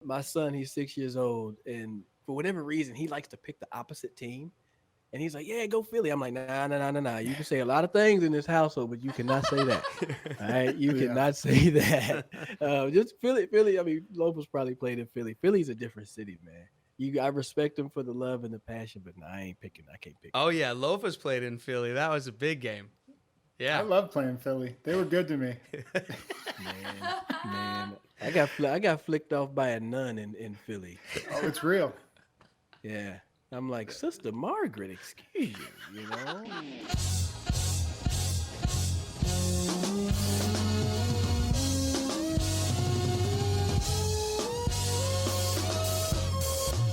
my son, he's 6 years old, and for whatever reason, he likes to pick the opposite team. And he's like, "Yeah, go Philly." I'm like, "Nah, nah, nah, nah, nah. You can say a lot of things in this household, but you cannot say that. All right, you Yeah. cannot say that. Just Philly, Philly. I mean, Lopez probably played in Philly. Philly's a different city, man. I respect him for the love and the passion, but nah, I ain't picking. I can't pick Oh Philly. yeah, Lofa's played in Philly. That was a big game. I Yeah. love playing Philly. They were good to me. Man, man, I got flicked off by a nun in Philly. Oh, it's real. Yeah, I'm like, Sister Margaret, excuse you, you know.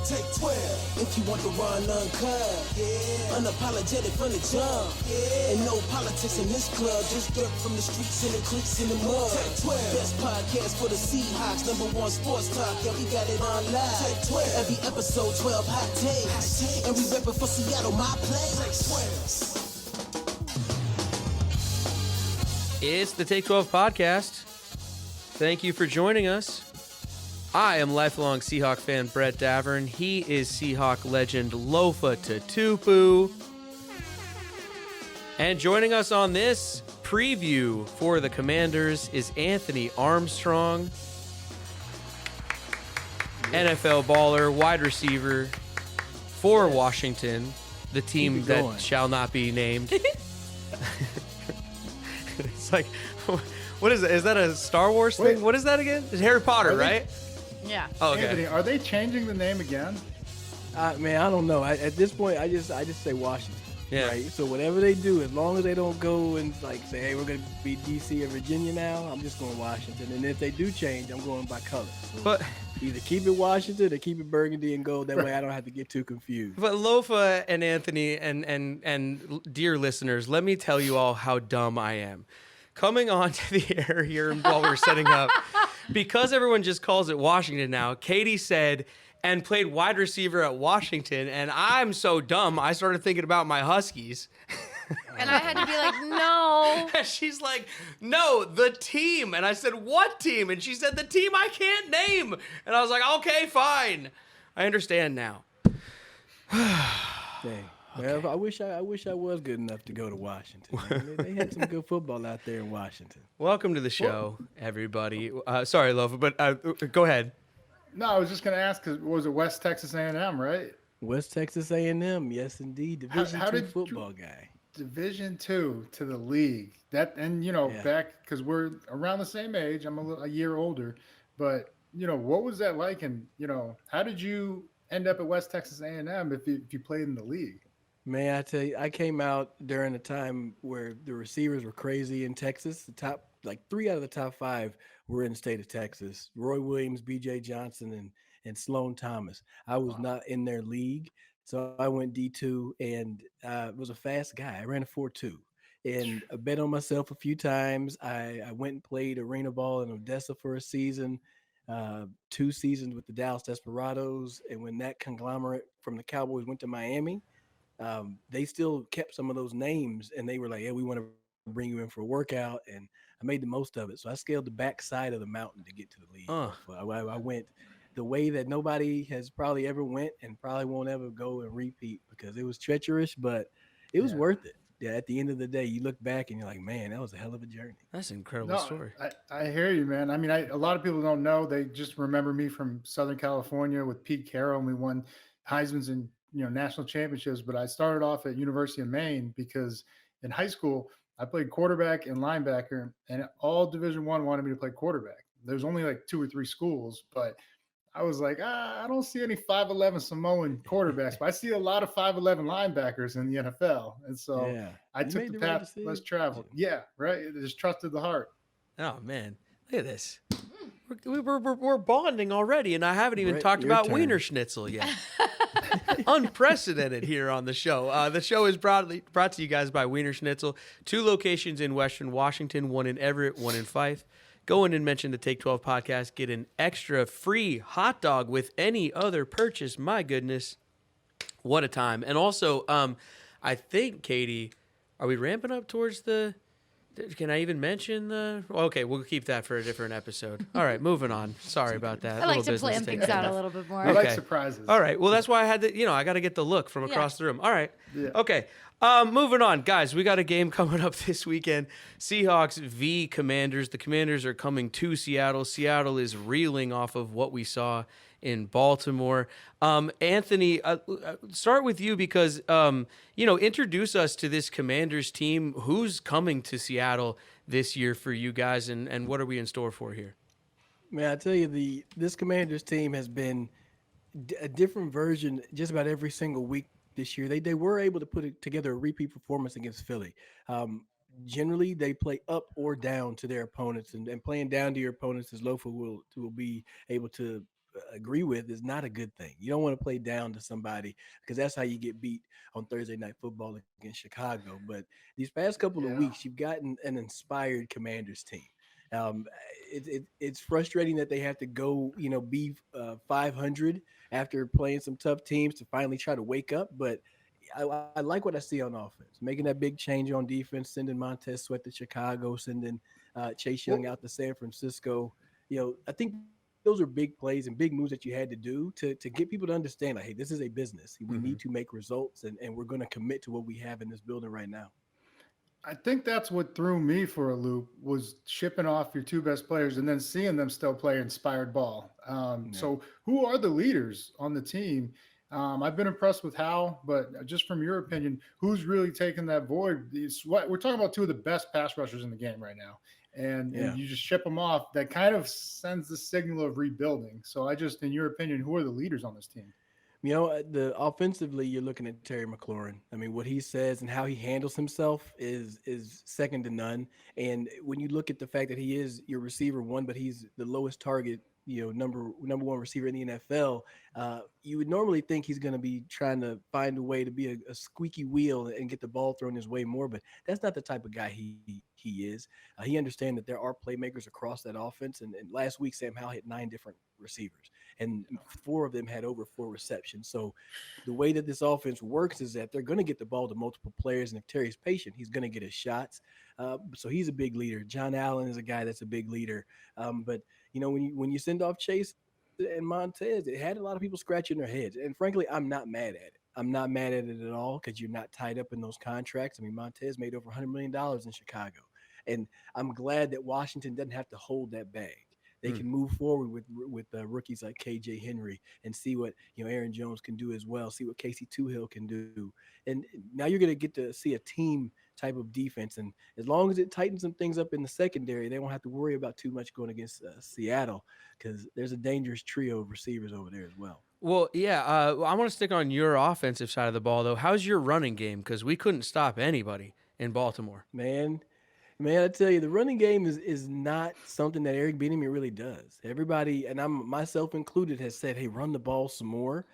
Take 12 if you want to run uncut. Yeah. Unapologetic from the jump. Yeah. And no politics in this club. Just dirt from the streets and the creeks in the mud. Take 12. Best podcast for the Seahawks. #1 sports talk. Yeah, we got it on live. Take 12. Every episode 12 hot takes. And we reppin' for Seattle, my place. Take 12. It's the Take 12 podcast. Thank you for joining us. I am lifelong Seahawk fan Brett Davern. He is Seahawk legend Lofa Tatupu. And joining us on this preview for the Commanders is Anthony Armstrong, NFL baller, wide receiver for Washington, the team that going. shall not be named. It's like, what is it? Is that a Star Wars thing? Wait. What is that again? It's Harry Potter, Are they- right? Yeah. Oh, okay. Anthony, are they changing the name again? Man, I don't know. At this point, I just say Washington. Yeah. Right. So whatever they do, as long as they don't go and like say, "Hey, we're going to be DC or Virginia now," I'm just going Washington. And if they do change, I'm going by color. So But either keep it Washington or keep it burgundy and gold. That way, I don't have to get too confused. Lofa and Anthony and dear listeners, let me tell you all how dumb I am. Coming onto the air here while we're setting up, because everyone just calls it Washington now, Katie said, and played wide receiver at Washington, and I'm so dumb, I started thinking about my Huskies. And I had to be like, no. And she's like, no, the team. And I said, what team? And she said, the team I can't name. And I was like, okay, fine. I understand now. Dang. Well, I wish I was good enough to go to Washington. Man. They had some good football out there in Washington. Welcome to the show, everybody. Sorry, Lofa, but go ahead. No, I was just going to ask because was it West Texas A&M, right? West Texas A&M, yes indeed, Division how II did football guy. Division II to the league. That and Yeah. back because we're around the same age. I'm a year older, but what was that like? And how did you end up at West Texas A&M if you played in the league? Man, I tell you, I came out during a time where the receivers were crazy in Texas. The top, like 3 out of the top 5 were in the state of Texas. Roy Williams, B.J. Johnson, and Sloan Thomas. I was Wow. not in their league, so I went D2 and was a fast guy. I ran a 4.2 and I bet on myself a few times. I went and played arena ball in Odessa for a season, 2 seasons with the Dallas Desperados. And when that conglomerate from the Cowboys went to Miami, they still kept some of those names and they were like, "Yeah, we want to bring you in for a workout." And I made the most of it. So I scaled the back side of the mountain to get to the league. I went the way that nobody has probably ever went and probably won't ever go and repeat because it was treacherous, but it was Yeah. worth it. Yeah, at the end of the day, you look back and you're like, man, that was a hell of a journey. That's an incredible No, story. I hear you, man. I mean, a lot of people don't know. They just remember me from Southern California with Pete Carroll, and we won Heisman's and national championships. But I started off at University of Maine because in high school I played quarterback and linebacker, and all Division I wanted me to play quarterback. There's only like 2 or 3 schools, but I was like, I don't see any 5'11" Samoan quarterbacks, but I see a lot of 5'11" linebackers in the NFL. And so Yeah. I You took made the the right path less decision. traveled. Yeah, right. It just trusted the heart. Oh, man. Look at this. We're bonding already, and I haven't even Brett, talked your about turn. Wiener Schnitzel yet. Unprecedented here on the show. The show is brought to you guys by Wiener Schnitzel. 2 locations in Western Washington, 1 in Everett, 1 in Fife. Go in and mention the Take 12 podcast. Get an extra free hot dog with any other purchase. My goodness. What a time. And also, I think, Katie, are we ramping up towards the Can I even mention the? Okay, we'll keep that for a different episode. All right, moving on. Sorry about that. I like Little to plan business things take care out of a that. little bit more. I like Okay. surprises. All right. Well, that's why I had to, I got to get the look from across the room. All right. Yeah. Okay. Moving on, guys. We got a game coming up this weekend. Seahawks v. Commanders. The Commanders are coming to Seattle. Seattle is reeling off of what we saw in Baltimore. Anthony, start with you because, introduce us to this Commanders team. Who's coming to Seattle this year for you guys, and what are we in store for here? Man, I tell you, this Commanders team has been a different version just about every single week this year. They were able to together a repeat performance against Philly. Generally, they play up or down to their opponents, and playing down to your opponents, as Lofa will be able to agree with, is not a good thing. You don't want to play down to somebody because that's how you get beat on Thursday Night Football against Chicago. But these past couple of weeks, you've gotten an inspired Commanders team. Um, it's frustrating that they have to go, be 500 after playing some tough teams to finally try to wake up. But I like what I see on offense, making that big change on defense, sending Montez Sweat to Chicago, sending Chase Young out to San Francisco. I think those are big plays and big moves that you had to do to get people to understand, like, hey, this is a business. We need to make results, and we're going to commit to what we have in this building right now. I think that's what threw me for a loop was shipping off your two best players and then seeing them still play inspired ball. So who are the leaders on the team? I've been impressed with Hal, but just from your opinion, who's really taken that void? We're talking about two of the best pass rushers in the game right now. And you just ship them off. That kind of sends the signal of rebuilding. So in your opinion, who are the leaders on this team? The offensively, you're looking at Terry McLaurin. I mean, what he says and how he handles himself is second to none. And when you look at the fact that he is your receiver one, but he's the lowest target, number one receiver in the NFL, you would normally think he's going to be trying to find a way to be a squeaky wheel and get the ball thrown his way more. But that's not the type of guy he is. He understands that there are playmakers across that offense. And last week, Sam Howell hit 9 different receivers, and 4 of them had over 4 receptions. So the way that this offense works is that they're going to get the ball to multiple players, and if Terry's patient, he's going to get his shots. So he's a big leader. John Allen is a guy that's a big leader. But when you send off Chase and Montez, it had a lot of people scratching their heads. And frankly, I'm not mad at it. I'm not mad at it at all because you're not tied up in those contracts. I mean, Montez made over $100 million in Chicago. And I'm glad that Washington doesn't have to hold that bag. They can move forward with rookies like KJ Henry and see what Aaron Jones can do as well. See what Casey Toohill can do, and now you're going to get to see a team type of defense. And as long as it tightens some things up in the secondary, they won't have to worry about too much going against Seattle because there's a dangerous trio of receivers over there as well. Well, yeah, I want to stick on your offensive side of the ball though. How's your running game? Because we couldn't stop anybody in Baltimore. Man, I tell you, the running game is not something that Eric Bieniemy really does. Everybody, and I'm myself included, has said, hey, run the ball some more.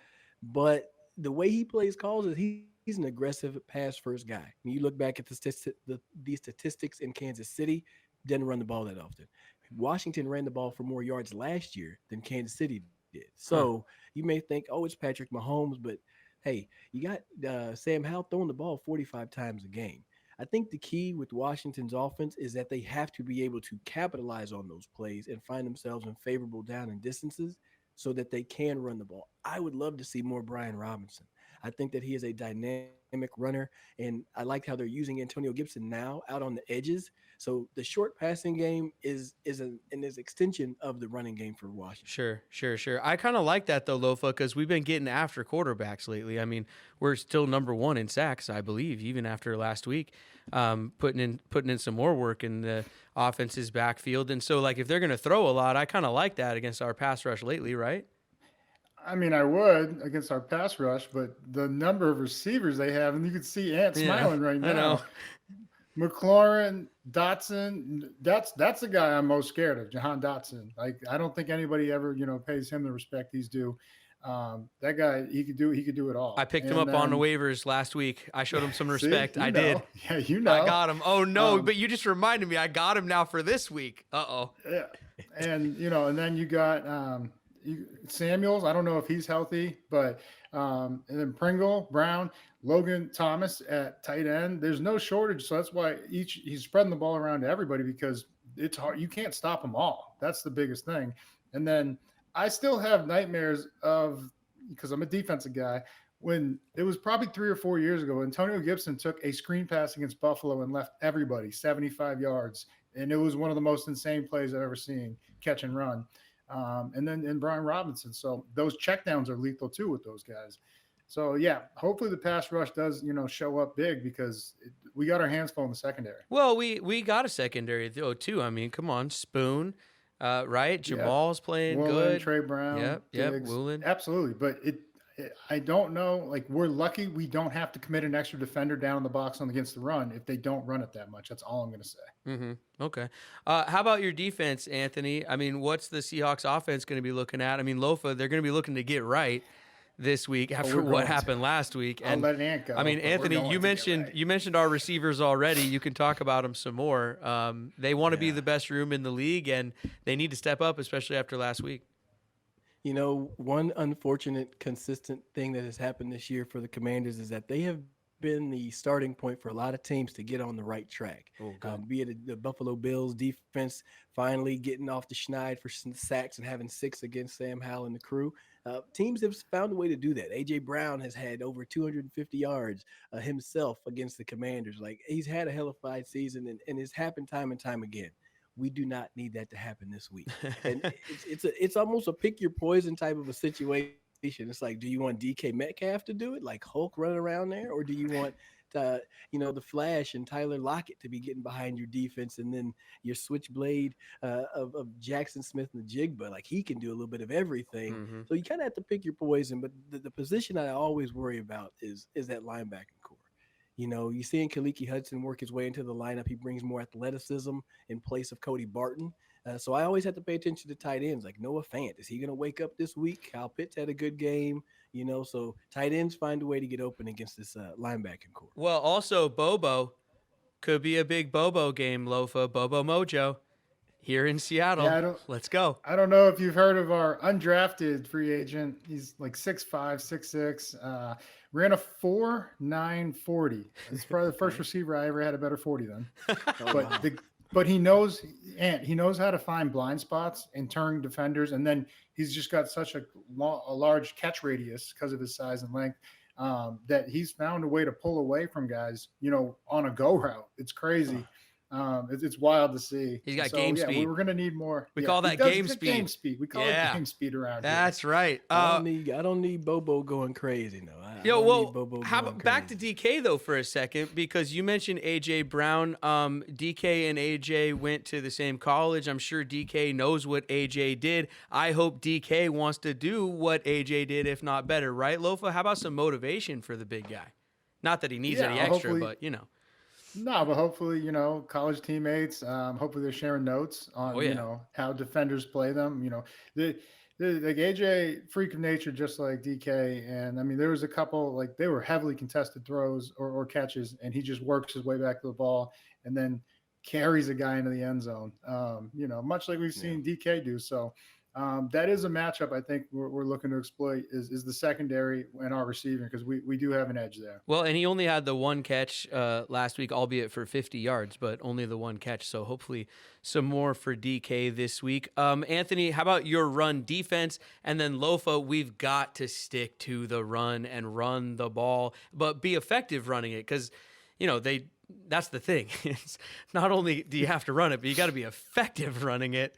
But the way he plays calls is he's an aggressive pass-first guy. When you look back at the statistics in Kansas City, didn't run the ball that often. Washington ran the ball for more yards last year than Kansas City did. So you may think, oh, it's Patrick Mahomes, but hey, you got Sam Howell throwing the ball 45 times a game. I think the key with Washington's offense is that they have to be able to capitalize on those plays and find themselves in favorable down and distances so that they can run the ball. I would love to see more Brian Robinson. I think that he is a dynamic runner, and I like how they're using Antonio Gibson now out on the edges. So the short passing game is an extension of the running game for Washington. Sure. I kind of like that though, Lofa, because we've been getting after quarterbacks lately. I mean, we're still number 1 in sacks, I believe, even after last week, putting in some more work in the offense's backfield. And so, like, if they're going to throw a lot, I kind of like that against our pass rush lately, right? I mean, I would against our pass rush, but the number of receivers they have, and you can see Ant smiling right now. I know. McLaurin, Dotson, that's the guy I'm most scared of, Jahan Dotson. Like, I don't think anybody ever, pays him the respect he's due. That guy, he could do it all. I picked him up on the waivers last week. I showed him some respect. I did. Yeah, I got him. Oh no, but you just reminded me. I got him now for this week. Yeah, and and then you got Samuels. I don't know if he's healthy, but and then Pringle, Brown, Logan Thomas at tight end. There's no shortage, so that's why he's spreading the ball around to everybody because it's hard. You can't stop them all. That's the biggest thing. And then I still have nightmares of because I'm a defensive guy. When it was probably 3 or 4 years ago, Antonio Gibson took a screen pass against Buffalo and left everybody 75 yards, and it was one of the most insane plays I've ever seen, catch and run. And then in Brian Robinson. So those checkdowns are lethal too with those guys. So yeah, hopefully the pass rush does show up big because we got our hands full in the secondary. Well, we got a secondary though too. I mean, come on, Spoon, right? Jamal's playing Woolen, good. Trey Brown, Yep, Diggs. Woolen. Absolutely, but I don't know. Like we're lucky we don't have to commit an extra defender down in the box on against the run if they don't run it that much. That's all I'm going to say. Mm-hmm. Okay. How about your defense, Anthony? I mean, what's the Seahawks offense going to be looking at? I mean, Lofa, they're going to be looking to get right this week after what happened last week. I'll let Ant go. I mean, Anthony, you mentioned our receivers already. You can talk about them some more. They want to be the best room in the league, and they need to step up, especially after last week. You know, one unfortunate, consistent thing that has happened this year for the Commanders is that they have been the starting point for a lot of teams to get on the right track. Be it the Buffalo Bills defense finally getting off the schneid for sacks and having 6 against Sam Howell and the crew. Teams have found a way to do that. A.J. Brown has had over 250 yards himself against the Commanders. Like, he's had a hellified season, and it's happened time and time again. We do not need that to happen this week. And it's almost a pick your poison type of a situation. It's like, do you want DK Metcalf to do it, like Hulk running around there, or do you want the Flash and Tyler Lockett to be getting behind your defense, and then your switchblade of Jackson Smith and the Jigba, like he can do a little bit of everything. Mm-hmm. So you kind of have to pick your poison. But the position I always worry about is that linebacking core. You know, you're seeing Kaliki Hudson work his way into the lineup. He brings more athleticism in place of Cody Barton. So I always have to pay attention to tight ends like Noah Fant. Is he going to wake up this week? Kyle Pitts had a good game, so tight ends find a way to get open against this linebacking core. Well, also Bobo could be a big Bobo game, Lofa. Bobo Mojo here in Seattle. Yeah, Let's go. I don't know if you've heard of our undrafted free agent. He's like 6'5", 6'6". Ran a 4.940. It's probably the first receiver I ever had a better 40 than. But he knows how to find blind spots and turn defenders, and then he's just got such a large catch radius because of his size and length that he's found a way to pull away from guys, on a go route. It's crazy. It's wild to see. He's got game speed. We're going to need more. We call that game speed. Game speed. We call it game speed around here. That's right. I don't need Bobo going crazy. No. How about back to DK though for a second, because you mentioned AJ Brown. DK and AJ went to the same college. I'm sure DK knows what AJ did. I hope DK wants to do what AJ did, if not better. Right, Lofa? How about some motivation for the big guy? Not that he needs any extra, but No, but hopefully, college teammates, hopefully they're sharing notes on, how defenders play them. Like AJ, freak of nature, just like DK. And I mean, there was a couple, like they were heavily contested throws or catches, and he just works his way back to the ball and then carries a guy into the end zone, much like we've seen DK do. So that is a matchup I think we're looking to exploit is the secondary and our receiving, because we do have an edge there. Well, and he only had the one catch last week, albeit for 50 yards, but only the one catch. So hopefully some more for DK this week. Anthony, how about your run defense? And then Lofa, we've got to stick to the run and run the ball, but be effective running it, because, that's the thing. It's not only do you have to run it, but you got to be effective running it.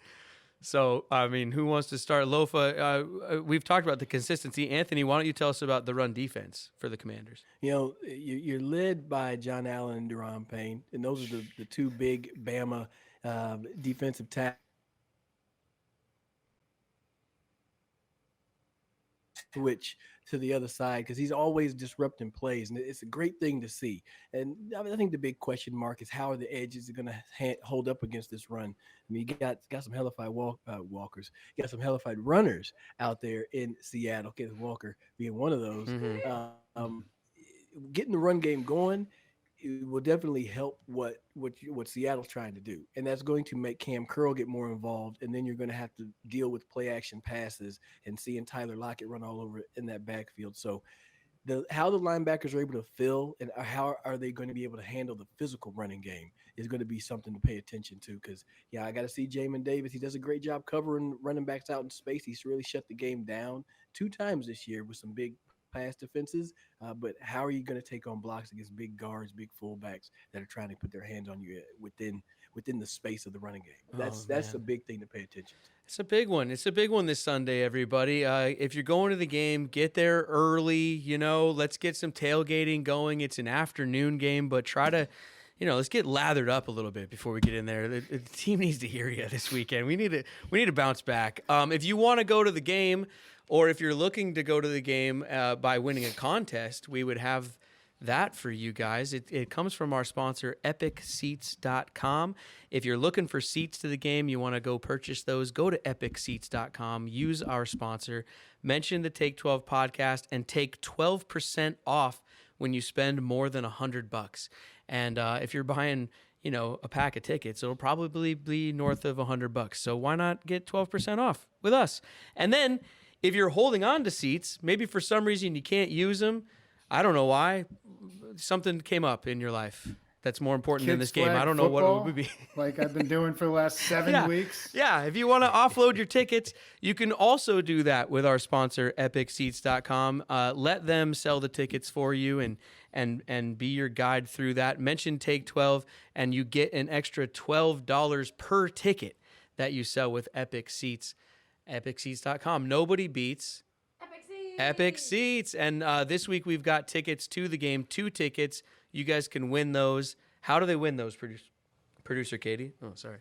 So, I mean, who wants to start? Lofa, we've talked about the consistency. Anthony, why don't you tell us about the run defense for the Commanders? You're led by John Allen and Deron Payne, and those are the two big Bama defensive tackles. Switch to the other side because he's always disrupting plays, and it's a great thing to see. And I think the big question mark is how are the edges going to hold up against this run. I mean, you got some hellified walkers, you got some hellified runners out there in Seattle. Kenneth Walker being one of those. Mm-hmm. Getting the run game going, it will definitely help what Seattle's trying to do, and that's going to make Cam Curl get more involved, and then you're going to have to deal with play action passes and seeing Tyler Lockett run all over in that backfield. So how the linebackers are able to fill and how are they going to be able to handle the physical running game is going to be something to pay attention to. Because I got to see Jamin Davis. He does a great job covering running backs out in space. He's really shut the game down 2 times this year with some big pass defenses. But how are you going to take on blocks against big guards, big fullbacks that are trying to put their hands on you within the space of the running game? That's a big thing to pay attention to. It's a big one. It's a big one this Sunday, everybody. If you're going to the game, get there early. Let's get some tailgating going. It's an afternoon game, but try to, let's get lathered up a little bit before we get in there. The team needs to hear you this weekend. We need to bounce back. If you want to go to the game, or if you're looking to go to the game by winning a contest, we would have that for you guys. It comes from our sponsor, epicseats.com. If you're looking for seats to the game, you want to go purchase those, go to epicseats.com, use our sponsor, mention the Take 12 podcast, and take 12% off when you spend more than $100. And if you're buying, a pack of tickets, it'll probably be north of $100. So why not get 12% off with us? And then if you're holding on to seats, maybe for some reason you can't use them, I don't know why. Something came up in your life that's more important than this game. I don't know what it would be. Like I've been doing for the last 7 weeks. Yeah, if you want to offload your tickets, you can also do that with our sponsor, epicseats.com. Let them sell the tickets for you and be your guide through that. Mention Take 12, and you get an extra $12 per ticket that you sell with Epic Seats. Epicseats.com. Nobody beats Epic Seats. And this week we've got tickets to the game, 2 tickets. You guys can win those. How do they win those, producer Katie? Oh, sorry.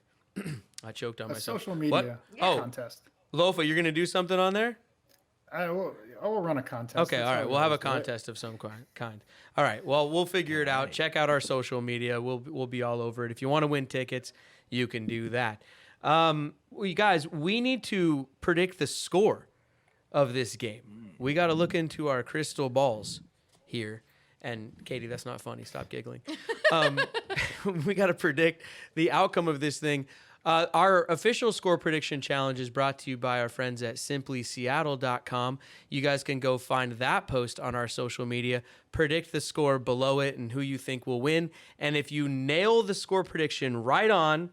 I choked on myself. Social media contest. Lofa, you're going to do something on there? I will run a contest. Okay, all right. We'll have a contest of some kind. All right. Well, we'll figure it out. Check out our social media. We'll be all over it. If you want to win tickets, you can do that. You guys, we need to predict the score of this game. We got to look into our crystal balls here. And Katie, that's not funny. Stop giggling. We got to predict the outcome of this thing. Our official score prediction challenge is brought to you by our friends at simplyseattle.com. You guys can go find that post on our social media, predict the score below it and who you think will win. And if you nail the score prediction right on,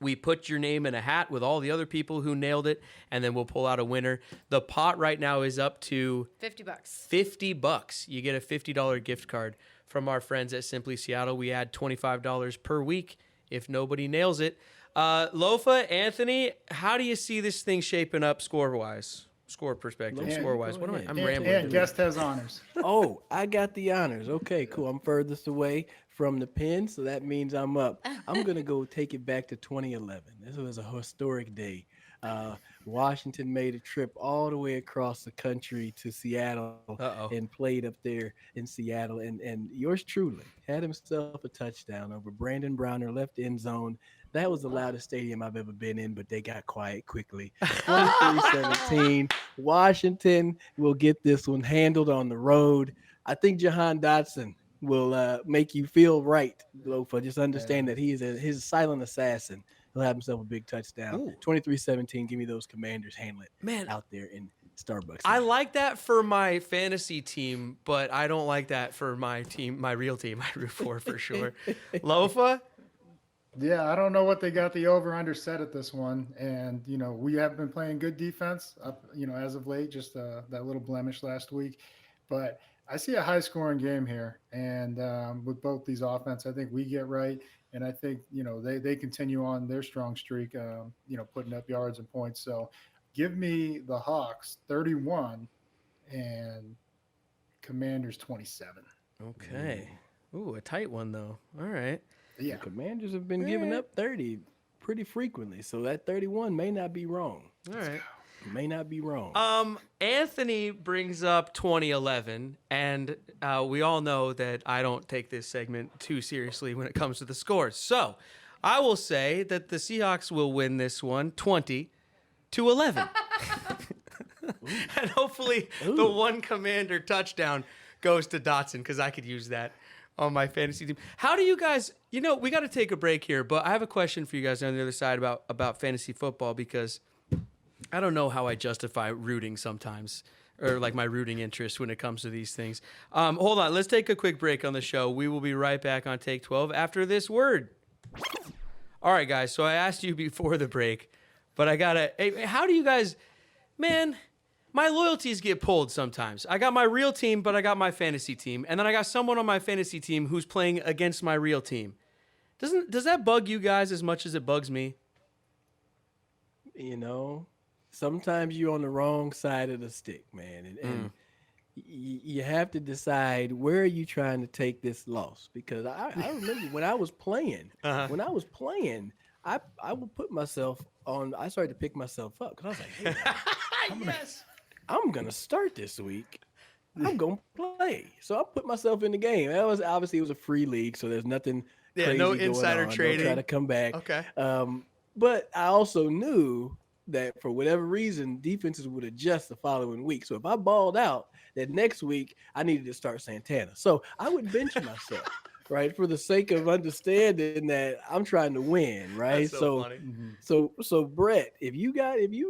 we put your name in a hat with all the other people who nailed it, and then we'll pull out a winner. The pot right now is up to $50. $50. You get a $50 gift card from our friends at Simply Seattle. We add $25 per week if nobody nails it. Lofa, Anthony, how do you see this thing shaping up score-wise? Score perspective, score-wise. What am I? I'm rambling. And guest has honors. Oh, I got the honors. Okay, cool. I'm furthest away from the pin, so that means I'm up. I'm going to go take it back to 2011. This was a historic day. Washington made a trip all the way across the country to Seattle and played up there in Seattle. And yours truly had himself a touchdown over Brandon Browner, left end zone. That was the loudest stadium I've ever been in, but they got quiet quickly. 23-17. Washington will get this one handled on the road. I think Jahan Dotson will make you feel right, Lofa. Just understand that he's a silent assassin. He'll have himself a big touchdown. 23-17. Give me those Commanders. Handle it out there in Starbucks. I like that for my fantasy team, but I don't like that for my team, my real team. I root for sure. Lofa? Yeah, I don't know what they got the over-under set at this one. And, we have been playing good defense up, as of late, just that little blemish last week. But I see a high-scoring game here. And with both these offense, I think we get right. And I think, they continue on their strong streak, putting up yards and points. So give me the Hawks 31 and Commanders 27. Okay. Ooh, a tight one, though. All right. Yeah. The Commanders have been giving up 30 pretty frequently, so that 31 may not be wrong. All right. May not be wrong. Anthony brings up 2011, and we all know that I don't take this segment too seriously when it comes to the scores. So I will say that the Seahawks will win this one 20-11. And hopefully the one Commander touchdown goes to Dotson, because I could use that on my fantasy team. How do you guys? We got to take a break here, but I have a question for you guys on the other side about fantasy football because I don't know how I justify rooting sometimes. Or like my rooting interest when it comes to these things. Hold on, let's take a quick break on the show. We will be right back on Take 12 after this word. All right, guys, so I asked you before the break, but how do you guys, man, my loyalties get pulled sometimes. I got my real team, but I got my fantasy team. And then I got someone on my fantasy team who's playing against my real team. Does that bug you guys as much as it bugs me? Sometimes you're on the wrong side of the stick, man, and you have to decide where are you trying to take this loss. Because I remember when I was playing, I would put myself on. I started to pick myself up because I was like, hey, I'm gonna start this week. I'm gonna play, so I put myself in the game. It was a free league, so there's nothing. Crazy no going insider on. trading. Don't try to come back. Okay. But I also knew that for whatever reason, defenses would adjust the following week. So if I balled out, that next week I needed to start Santana. So I would bench myself, right, for the sake of understanding that I'm trying to win, right? That's so funny. So Brett, if you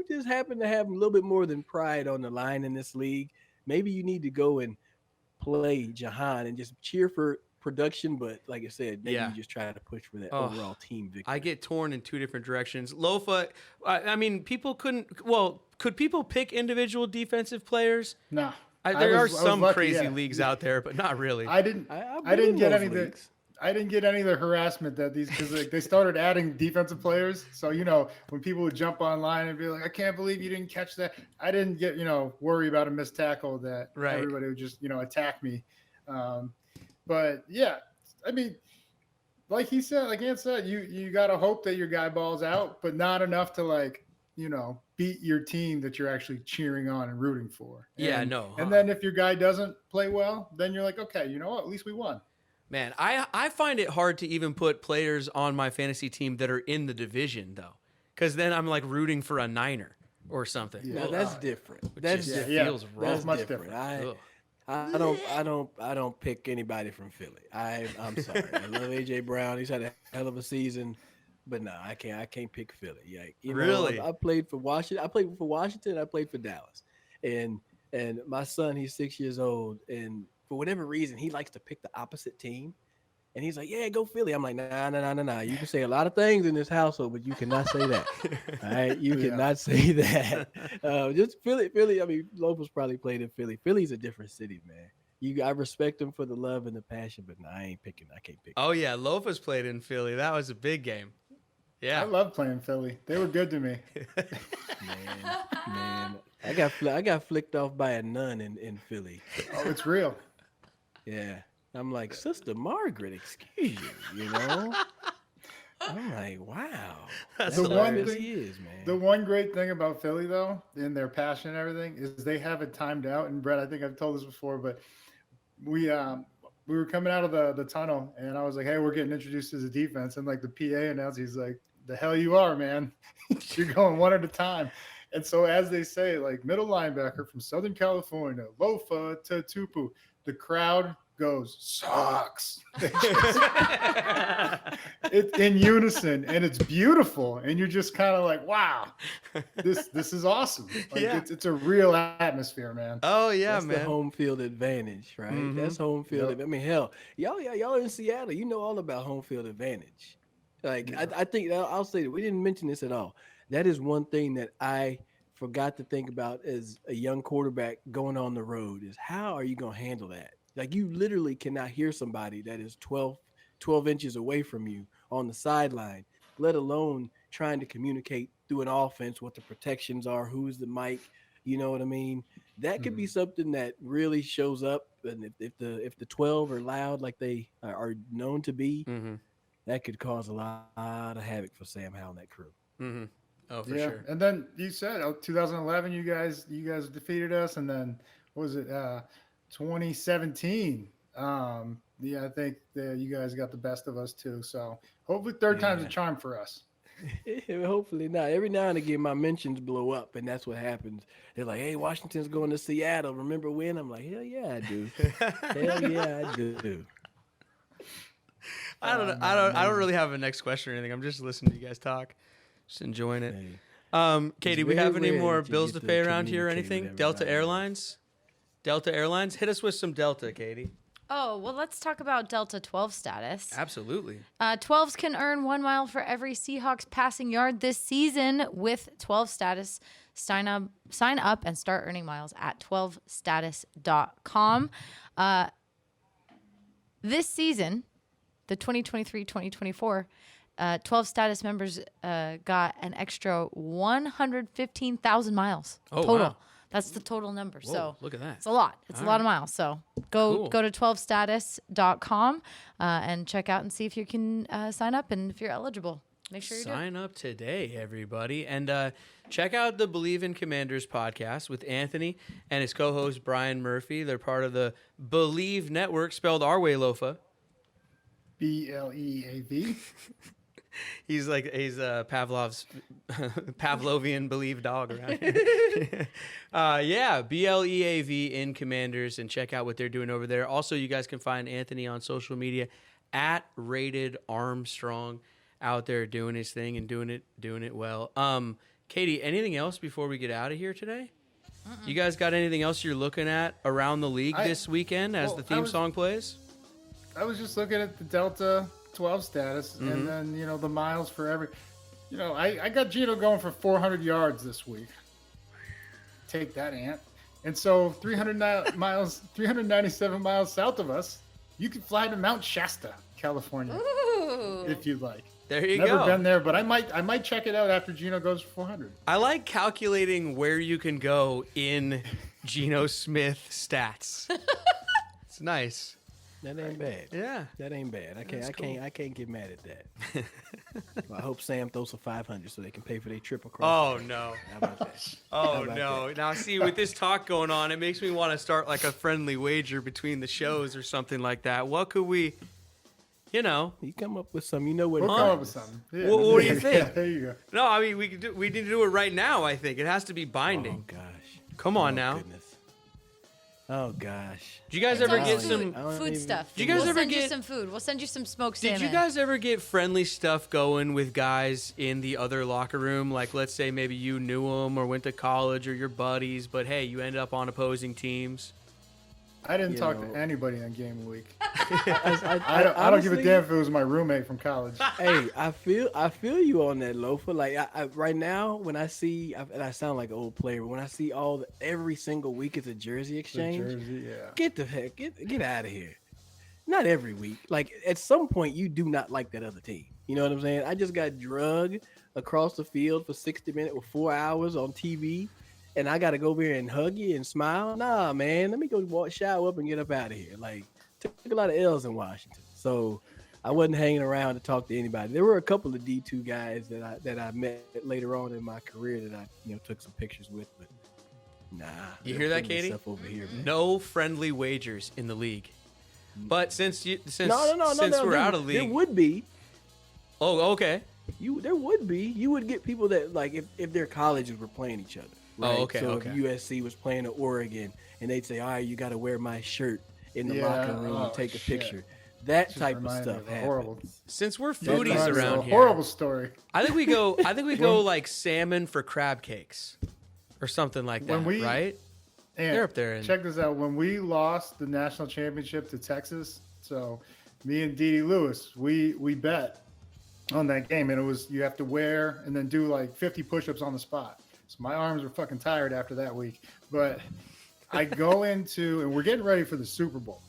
just happen to have a little bit more than pride on the line in this league, maybe you need to go and play Jahan and just cheer for production, but like I said, maybe you just try to push for that overall team victory. I get torn in two different directions. Lofa, could people pick individual defensive players? No. There are some crazy leagues out there, but not really. I didn't get any of the harassment that because they started adding defensive players. So, when people would jump online and be like, I can't believe you didn't catch that. I didn't get, worry about a missed tackle that everybody would just, attack me. But yeah, I mean, like Ant said, you got to hope that your guy balls out, but not enough to beat your team that you're actually cheering on and rooting for. And then if your guy doesn't play well, then you're like, okay, you know what? At least we won. Man, I find it hard to even put players on my fantasy team that are in the division though, because then I'm like rooting for a Niner or something. Yeah, that's different. Feels wrong. That's much different. I don't pick anybody from Philly. I'm sorry. I love AJ Brown. He's had a hell of a season, but no, I can't pick Philly. Really? I played for Washington. I played for Washington. I played for Dallas, and my son, he's 6 years old, and for whatever reason, he likes to pick the opposite team. And he's like, yeah, go Philly. I'm like, nah. You can say a lot of things in this household, but you cannot say that. All right? You cannot say that. Just Philly. I mean, Lofa's probably played in Philly. Philly's a different city, man. I respect him for the love and the passion, but no, I can't pick. Oh, yeah. Lofa's played in Philly. That was a big game. Yeah. I love playing Philly. They were good to me. Man. I got flicked off by a nun in Philly. Oh, it's real. Yeah. I'm like, Sister Margaret, excuse you, I'm like, wow. That's the one thing thing is, man. The one great thing about Philly, though, in their passion and everything, is they have it timed out. And Brett, I think I've told this before, but we were coming out of the tunnel, and I was like, hey, we're getting introduced to the defense. And like the PA announced, he's like, the hell you are, man. You're going one at a time. And so as they say, like middle linebacker from Southern California, Lofa to Tupu, the crowd goes sucks. It's in unison, and it's beautiful, and you're just kind of like, wow, this is awesome. Like, it's a real atmosphere, man. Oh yeah, that's man. The home field advantage, right? Mm-hmm. That's home field. I mean, hell, y'all in Seattle, you know all about home field advantage. Like I think I'll say that we didn't mention this at all. That is one thing that I forgot to think about as a young quarterback going on the road is how are you going to handle that? Like you literally cannot hear somebody that is 12 inches away from you on the sideline, let alone trying to communicate through an offense what the protections are, who's the mic, you know what I mean? That could be something that really shows up. And if the 12 are loud like they are known to be, that could cause a lot of havoc for Sam Howell and that crew. Mm-hmm. Oh, for sure. And then you said 2011, you guys defeated us, and then what was it? 2017. I think that you guys got the best of us too. So hopefully third time's a charm for us. Hopefully not. Every now and again, my mentions blow up, and that's what happens. They're like, "Hey, Washington's going to Seattle. Remember when?" I'm like, "Hell yeah, I do. Hell yeah, I do." I don't know. I don't really have a next question or anything. I'm just listening to you guys talk, just enjoying it. Katie, It's we have very any rare more that you bills get to to pay around here or communicate with anything? Delta everybody. Airlines. Delta Airlines, hit us with some Delta, Katie. Oh, well, let's talk about Delta 12 status. Absolutely. 12s can earn 1 mile for every Seahawks passing yard this season with 12 status. Sign up and start earning miles at 12status.com. This season, the 2023-2024, 12 status members got an extra 115,000 miles total. Wow. That's the total number. Whoa, So look at that. it's a lot. It's a lot of miles. So go Cool. to 12status.com and check out and see if you can sign up and if you're eligible. Make sure you do. Sign up today, everybody. And check out the Believe in Commanders podcast with Anthony and his co-host Brian Murphy. They're part of the Believe Network, spelled our way, Lofa. BLEAV. He's Pavlovian Believe dog around here. Yeah, BLEAV in Commanders, and check out what they're doing over there. Also, you guys can find Anthony on social media at Rated Armstrong, out there doing his thing and doing it well. Katie, anything else before we get out of here today? You guys got anything else you're looking at around the league this weekend as the theme song plays? I was just looking at the Delta 12 status, and then the miles for every. I got Gino going for 400 yards this week. Take that, Ant. And so 397 miles south of us, you can fly to Mount Shasta, California, Ooh. if you'd like. There you Never go. been there, but I might check it out after Gino goes for 400. I like calculating where you can go in Geno Smith stats. It's nice. That ain't bad. Yeah. That ain't bad. I can't get mad at that. Well, I hope Sam throws for 500 so they can pay for their trip across. Oh, no. How about that? Oh, about no. Now, see, with this talk going on, it makes me want to start like a friendly wager between the shows or something like that. What could we, You come up with some. You know what? We'll come up with something. Yeah, What do you yeah, think? there you go. No, I mean, we need to do it right now, I think. It has to be Oh, binding. gosh. Come on Oh, now. goodness. Oh, gosh. Did you guys It's ever all get food, some... I don't food even- stuff. Did you guys we'll ever send you get- some food. We'll send you some smoked salmon. Did you guys ever get friendly stuff going with guys in the other locker room? Like, let's say maybe you knew them or went to college or your buddies, but hey, you ended up on opposing teams. I didn't You talk know. to anybody on game week. I I don't give a honestly- damn if it was my roommate from college. Hey, I feel you on that, Lofa. Like I right now, when I see, and I sound like an old player, but when I see every single week is a jersey exchange, Jersey, yeah. get the heck, get out of here. Not every week. Like at some point, you do not like that other team. You know what I'm saying? I just got drugged across the field for 60 minutes or 4 hours on TV, and I got to go over here and hug you and smile. Nah, man, let me go shower up and get up out of here. Like took a lot of L's in Washington, so I wasn't hanging around to talk to anybody. There were a couple of D2 guys that I met later on in my career that I took some pictures with, but nah. You they're hear that, putting Katie? stuff over here, man. No friendly wagers in the league. But since No, we're out of There league, would be. oh, okay. There would be. You would get people that like if their colleges were playing each other. Right? okay, So okay. if USC was playing at Oregon and they'd say, all right, you got to wear my shirt in the Yeah, locker room and oh, take a shit. picture. That Just type of reminded me stuff of a happens. horrible. Since we're That foodies reminds me of around a here, horrible story. I think we go like salmon for crab cakes or something like that, When we- right? And They're up there in- check this out. When we lost the national championship to Texas, so me and Dee Dee Lewis, we bet on that game, and it was you have to wear and then do like 50 push-ups on the spot. So my arms were fucking tired after that week. But I go into, and we're getting ready for the Super Bowl.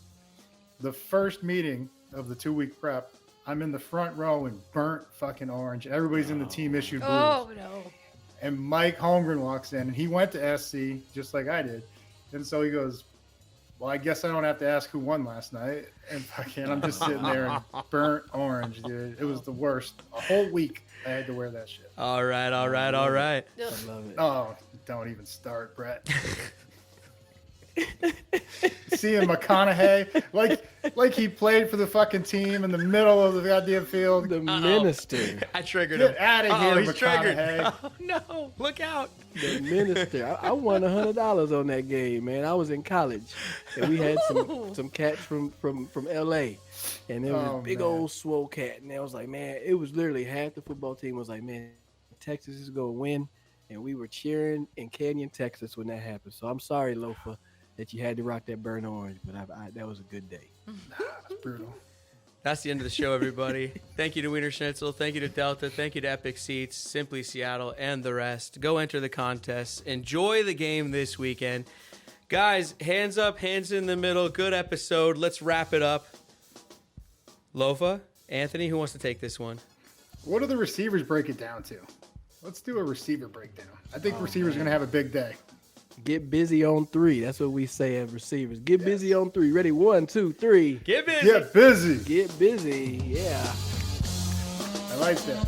The first meeting of the 2-week prep, I'm in the front row in burnt fucking orange. Everybody's in the team issued blues. Oh, no. And Mike Holmgren walks in, and he went to SC just like I did. And so he goes, well, I guess I don't have to ask who won last night. And fucking, I'm just sitting there in burnt orange, dude. It was the worst. A whole week I had to wear that shit. All right. I love it. Oh, don't even start, Brett. seeing McConaughey, like he played for the fucking team in the middle of the goddamn field. The minister. I triggered him. Get out of here, He's triggered. McConaughey. Oh, no. Look out. The minister. I won $100 on that game, man. I was in college, and we had some cats from LA, and there was a big old swole cat, and I was like, man, it was literally half the football team was like, man, Texas is gonna win, and we were cheering in Canyon, Texas when that happened. So I'm sorry, Lofa, that you had to rock that burnt orange, but that was a good day. That's brutal. That's the end of the show, everybody. Thank you to Wiener Schnitzel. Thank you to Delta. Thank you to Epic Seats, Simply Seattle, and the rest. Go enter the contest. Enjoy the game this weekend. Guys, hands up, hands in the middle. Good episode. Let's wrap it up. Lofa, Anthony, who wants to take this one? What do the receivers break it down to? Let's do a receiver breakdown. I think receivers are going to have a big day. Get busy on 3. That's what we say as receivers. Get busy on 3. Ready? 1, 2, 3. Get busy. Get busy. Get busy. Yeah. I like that.